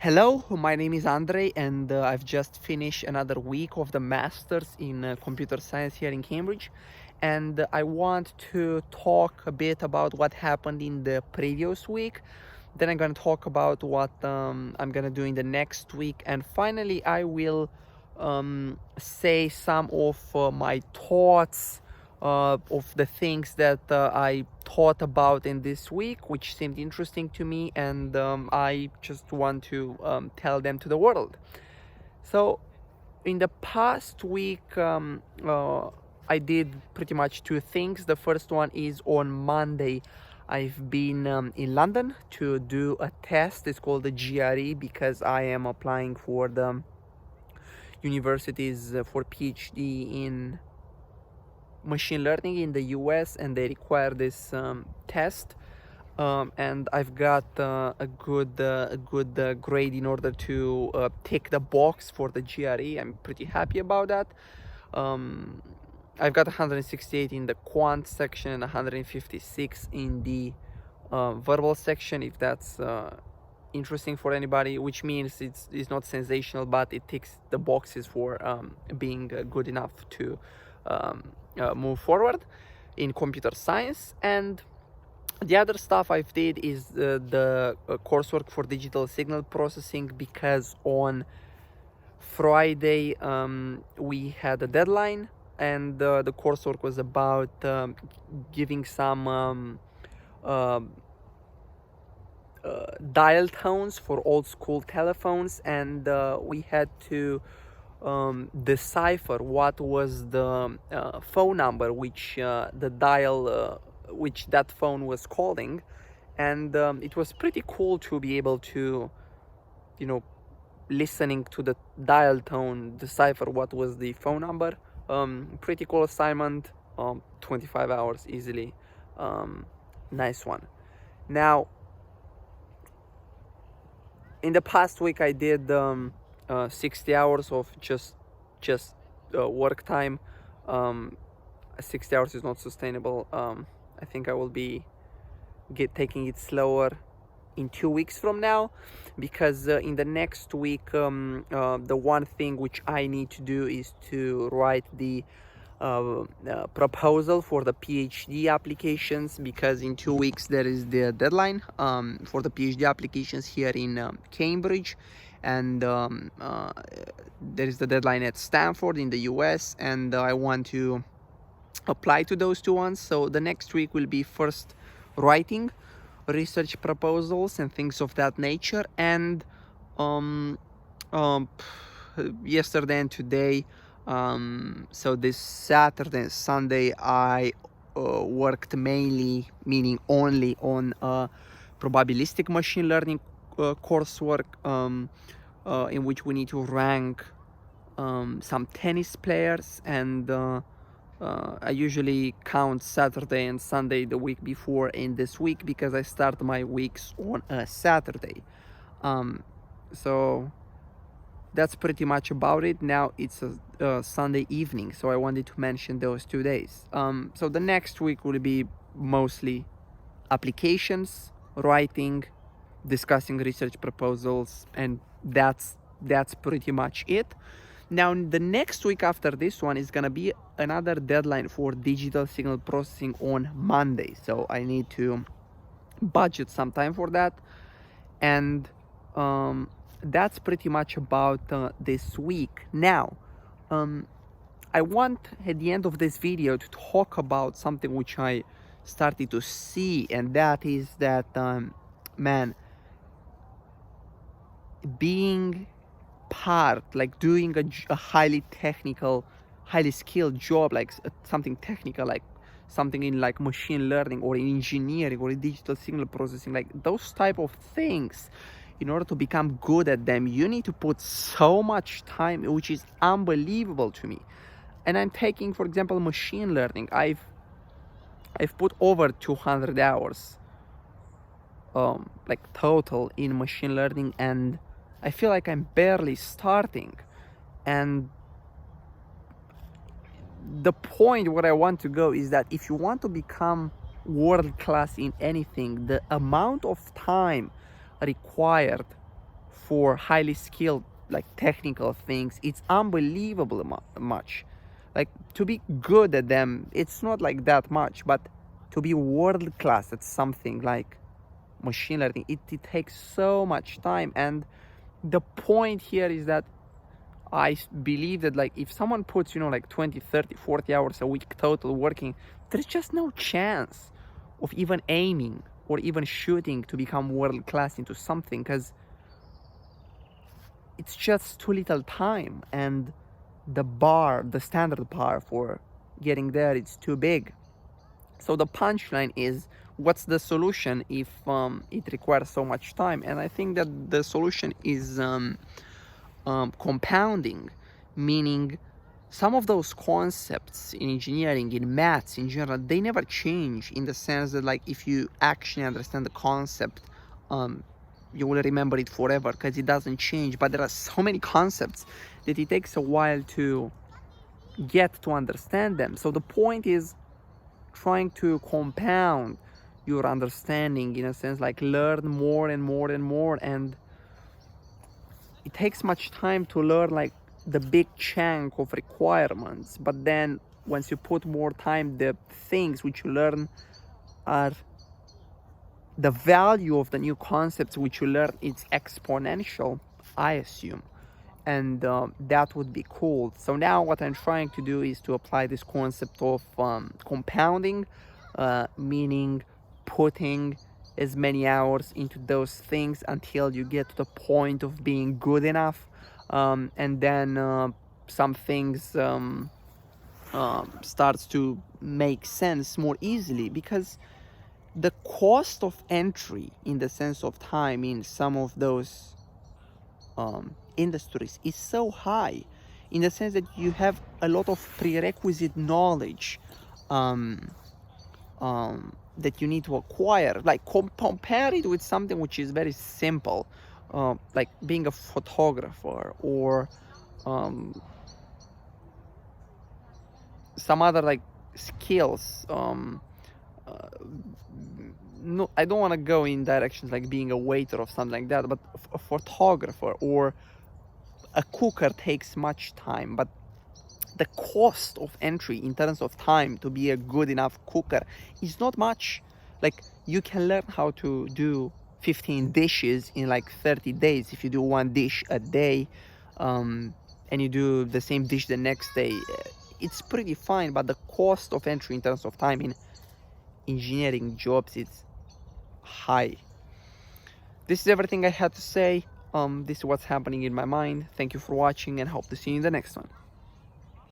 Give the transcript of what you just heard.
Hello, my name is Andre, and I've just finished another week of the Masters in Computer Science here in Cambridge. And I want to talk a bit about what happened in the previous week. Then I'm going to talk about what I'm going to do in the next week. And finally, I will say some of my thoughts of the things that I thought about in this week, which seemed interesting to me, and I just want to tell them to the world. So, in the past week, I did pretty much two things. The first one is on Monday. I've been in London to do a test. It's called the GRE because I am applying for the universities for PhD in machine learning in the US, and they require this test. And I've got a good grade in order to tick the box for the GRE. I'm pretty happy about that. I've got 168 in the quant section and 156 in the verbal section, if that's interesting for anybody, which means it's not sensational, but it ticks the boxes for being good enough to move forward in computer science. And the other stuff I've did is the coursework for digital signal processing, because on Friday we had a deadline, and the coursework was about giving some dial tones for old school telephones, and we had to decipher what was the phone number which the dial which that phone was calling. And it was pretty cool to be able to, listening to the dial tone, decipher what was the phone number. Pretty cool assignment. 25 hours easily. Nice one. Now, in the past week I did 60 hours of just work time. 60 hours is not sustainable. I think I will be taking it slower in 2 weeks from now, because in the next week the one thing which I need to do is to write the proposal for the PhD applications, because in 2 weeks there is the deadline for the PhD applications here in Cambridge, and there is the deadline at Stanford in the US, and I want to apply to those two ones. So the next week will be first writing research proposals and things of that nature, and yesterday and today, so this Saturday and Sunday I worked mainly, meaning only, on probabilistic machine learning coursework, in which we need to rank some tennis players, and I usually count Saturday and Sunday the week before in this week, because I start my weeks on a Saturday. So that's pretty much about it. Now it's a Sunday evening, so I wanted to mention those 2 days. So the next week will be mostly applications, writing, discussing research proposals, and that's pretty much it. Now, the next week after this one is gonna be another deadline for digital signal processing on Monday, so I need to budget some time for that. And that's pretty much about this week. Now, I want at the end of this video to talk about something which I started to see, and that is that man, being part, like doing a highly technical, highly skilled job, like something technical, like something in like machine learning or in engineering or in digital signal processing, like those type of things, in order to become good at them, you need to put so much time, which is unbelievable to me. And I'm taking, for example, machine learning. I've put over 200 hours like total in machine learning, and I feel like I'm barely starting. And the point where I want to go is that if you want to become world class in anything, the amount of time required for highly skilled like technical things, it's unbelievably much. Like to be good at them, it's not like that much, but to be world class at something like machine learning, it takes so much time. And the point here is that I believe that like if someone puts, like 20, 30, 40 hours a week total working, there's just no chance of even aiming or even shooting to become world class into something, because it's just too little time, and the standard bar for getting there, it's too big. So the punchline is, what's the solution if it requires so much time? And I think that the solution is compounding, meaning some of those concepts in engineering, in maths in general, they never change, in the sense that like if you actually understand the concept, you will remember it forever because it doesn't change. But there are so many concepts that it takes a while to get to understand them. So the point is trying to compound your understanding, in a sense, like learn more and more and more. And it takes much time to learn like the big chunk of requirements, but then once you put more time, the things which you learn are, the value of the new concepts which you learn, it's exponential, I assume. And that would be cool. So now what I'm trying to do is to apply this concept of compounding, meaning putting as many hours into those things until you get to the point of being good enough, and then some things starts to make sense more easily, because the cost of entry in the sense of time in some of those industries is so high, in the sense that you have a lot of prerequisite knowledge that you need to acquire. Like compare it with something which is very simple, like being a photographer, or some other like skills. No, I don't want to go in directions like being a waiter or something like that, but a photographer or a cooker takes much time. But the cost of entry in terms of time to be a good enough cooker is not much. Like you can learn how to do 15 dishes in like 30 days if you do one dish a day, and you do the same dish the next day. It's pretty fine, but the cost of entry in terms of time in engineering jobs, it's high. This is everything I had to say. This is what's happening in my mind. Thank you for watching, and hope to see you in the next one.